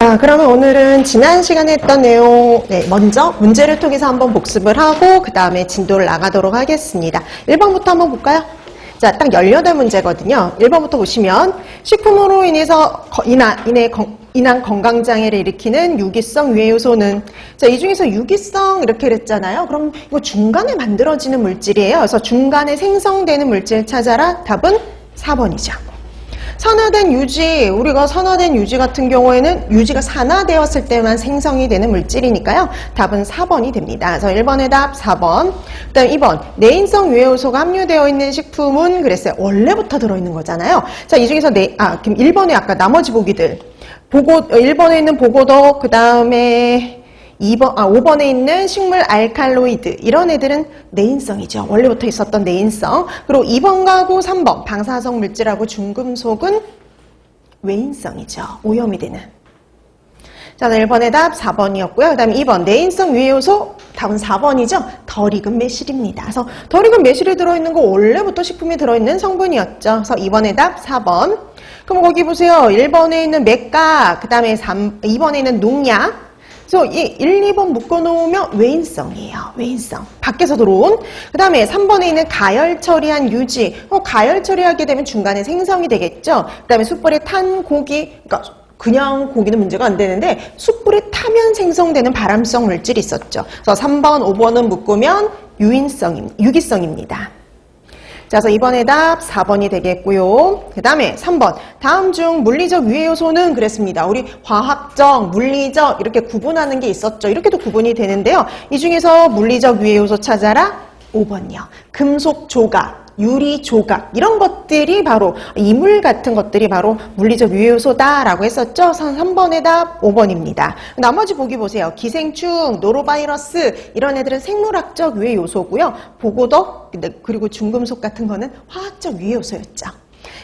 자, 그러면 오늘은 지난 시간에 했던 내용, 먼저 문제를 통해서 한번 복습을 하고 그 다음에 진도를 나가도록 하겠습니다. 1번부터 한번 볼까요? 자, 딱 18문제거든요. 1번부터 보시면 식품으로 인해서 인한 건강장애를 일으키는 유기성 유해 요소는, 자, 이 중에서 유기성 이렇게 그랬잖아요. 그럼 이거 중간에 만들어지는 물질이에요. 그래서 중간에 생성되는 물질 찾아라. 답은 4번이죠. 산화된 유지, 우리가 산화된 유지 같은 경우에는 유지가 산화되었을 때만 생성이 되는 물질이니까요. 답은 4번이 됩니다. 그래서 1번의 답 4번. 그 다음 2번, 내인성 유해 요소가 함유되어 있는 식품은 그랬어요. 원래부터 들어있는 거잖아요. 자, 이 중에서 그럼 1번에 아까 나머지 보기들. 1번에 있는 보고도, 그 다음에 5번에 있는 식물 알칼로이드, 이런 애들은 내인성이죠. 원래부터 있었던 내인성. 그리고 2번하고 3번 방사성 물질하고 중금속은 외인성이죠. 오염이 되는. 자, 1번의 답 4번이었고요. 그 다음에 2번 내인성 유해 요소, 답은 4번이죠. 덜 익은 매실입니다. 그래서 덜 익은 매실이 들어있는 거 원래부터 식품에 들어있는 성분이었죠. 그래서 2번의 답 4번. 그럼 거기 보세요. 1번에 있는 맥가, 그 다음에 2번에 있는 농약. 그래서 이 1, 2번 묶어놓으면 외인성이에요. 외인성. 밖에서 들어온. 그 다음에 3번에 있는 가열 처리한 유지. 가열 처리하게 되면 중간에 생성이 되겠죠. 그 다음에 숯불에 탄 고기, 그러니까 그냥 고기는 문제가 안 되는데 숯불에 타면 생성되는 발암성 물질이 있었죠. 그래서 3번, 5번은 묶으면 유기성입니다. 자, 그래서 이번에 답 4번이 되겠고요. 그 다음에 3번. 다음 중 물리적 유해 요소는 그랬습니다. 우리 화학적, 물리적 이렇게 구분하는 게 있었죠. 이렇게도 구분이 되는데요. 이 중에서 물리적 유해 요소 찾아라. 5번이요. 금속 조각, 유리 조각 이런 것들이 바로 이물 같은 것들이 바로 물리적 유해 요소다라고 했었죠. 3번의 답 5번입니다. 나머지 보기 보세요. 기생충, 노로바이러스 이런 애들은 생물학적 유해 요소고요. 보고덕 그리고 중금속 같은 거는 화학적 유해 요소였죠.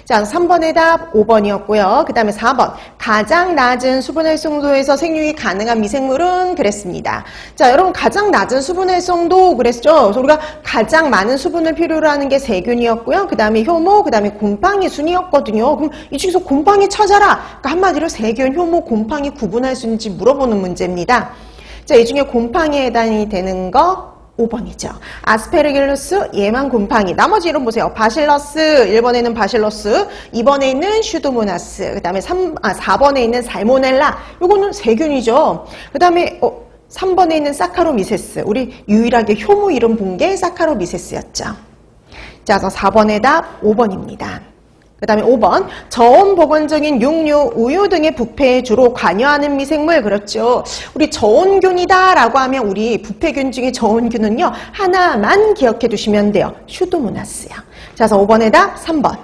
자, 3번의 답 5번이었고요. 그 다음에 4번. 가장 낮은 수분 활성도에서 생육이 가능한 미생물은 그랬습니다. 자, 여러분 가장 낮은 수분 활성도 그랬죠. 그래서 우리가 가장 많은 수분을 필요로 하는 게 세균이었고요. 그 다음에 효모, 그 다음에 곰팡이 순이었거든요. 그럼 이 중에서 곰팡이 찾아라. 그러니까 한마디로 세균, 효모, 곰팡이 구분할 수 있는지 물어보는 문제입니다. 자, 이 중에 곰팡이에 해당이 되는 거 5번이죠. 아스페르길루스, 얘만 곰팡이. 나머지 이름 보세요. 바실러스, 1번에는 바실러스, 2번에 있는 슈도모나스, 그 다음에 4번에 있는 살모넬라. 요거는 세균이죠. 그 다음에 3번에 있는 사카로미세스. 우리 유일하게 효모 이름 본 게 사카로미세스였죠. 자, 그래서 4번의 답 5번입니다. 그 다음에 5번. 저온보건적인 육류, 우유 등의 부패에 주로 관여하는 미생물. 그렇죠. 우리 저온균이다 라고 하면 우리 부패균 중에 저온균은요. 하나만 기억해 두시면 돼요. 슈도모나스요. 자, 그래서 5번의 답 3번.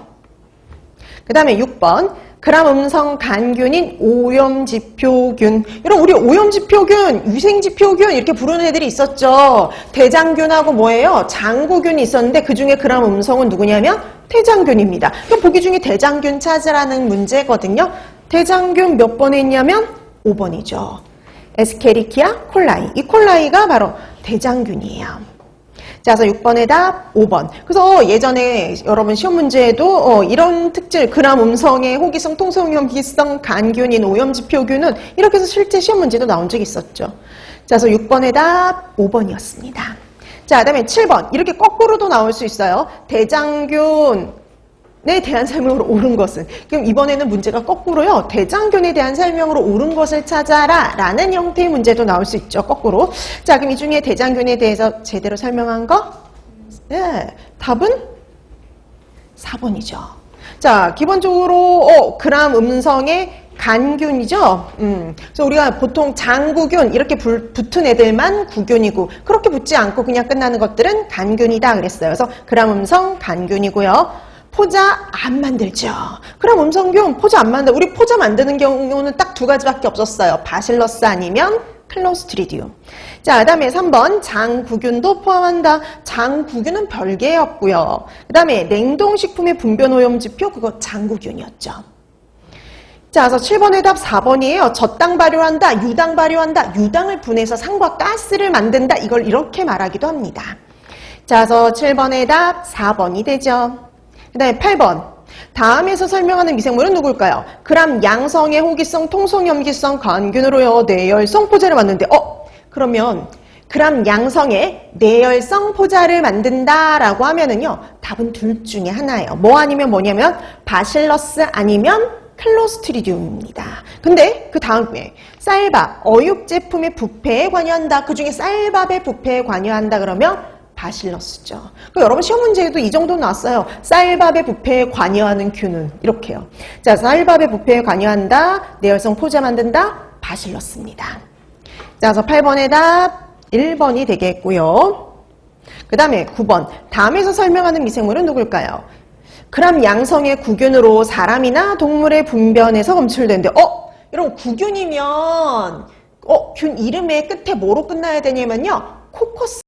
그 다음에 6번. 그람 음성 간균인 오염지표균. 여러분 우리 오염지표균, 유생지표균 이렇게 부르는 애들이 있었죠. 대장균하고 뭐예요? 장구균이 있었는데 그중에 그람 음성은 누구냐면 태장균입니다. 보기 중에 대장균 찾으라는 문제거든요. 대장균 몇 번에 있냐면 5번이죠. 에스케리키아 콜라이. 이 콜라이가 바로 대장균이에요. 자, 그래서 6번의 답 5번. 그래서 예전에 여러분 시험 문제에도 이런 특질, 그람 음성의 호기성, 통성염기성, 간균인, 오염지표균은 이렇게 해서 실제 시험 문제도 나온 적이 있었죠. 자, 그래서 6번의 답 5번이었습니다. 자, 그 다음에 7번. 이렇게 거꾸로도 나올 수 있어요. 대장균에 대한 설명으로 옳은 것은. 그럼 이번에는 문제가 거꾸로요. 대장균에 대한 설명으로 옳은 것을 찾아라 라는 형태의 문제도 나올 수 있죠. 거꾸로. 자, 그럼 이 중에 대장균에 대해서 제대로 설명한 거? 네, 답은 4번이죠. 자, 기본적으로 그람 음성의 간균이죠. 그래서 우리가 보통 장구균 이렇게 붙은 애들만 구균이고 그렇게 붙지 않고 그냥 끝나는 것들은 간균이다 그랬어요. 그래서 그람 음성 간균이고요. 포자 안 만들죠. 그럼 음성균 포자 안 만들. 우리 포자 만드는 경우는 딱 두 가지밖에 없었어요. 바실러스 아니면 클로스트리디움. 자, 그 다음에 3번 장구균도 포함한다. 장구균은 별개였고요. 그 다음에 냉동식품의 분변오염지표 그거 장구균이었죠. 자, 그래서 7번의 답 4번이에요. 젖당 발효한다, 유당 발효한다, 유당을 분해서 산과 가스를 만든다. 이걸 이렇게 말하기도 합니다. 자, 그래서 7번의 답 4번이 되죠. 그 다음에 8번. 다음에서 설명하는 미생물은 누굴까요? 그람 양성의 호기성, 통성, 염기성, 간균으로요. 내열성 포자를 만드는데 그러면 그람 양성의 내열성 포자를 만든다라고 하면은요. 답은 둘 중에 하나예요. 뭐 아니면 뭐냐면 바실러스 아니면 클로스트리디움입니다. 근데 그 다음에 쌀밥, 어육 제품의 부패에 관여한다. 그 중에 쌀밥의 부패에 관여한다 그러면 바실러스죠. 그러니까 여러분 시험 문제에도 이 정도 나왔어요. 쌀밥의 부패에 관여하는 균은 이렇게요. 자, 쌀밥의 부패에 관여한다. 내열성 포자 만든다. 바실러스입니다. 자, 그래서 8번의 답 1번이 되겠고요. 그 다음에 9번. 다음에서 설명하는 미생물은 누굴까요? 그람 양성의 구균으로 사람이나 동물의 분변에서 검출되는데 여러분 구균이면 균 이름의 끝에 뭐로 끝나야 되냐면요. 코커스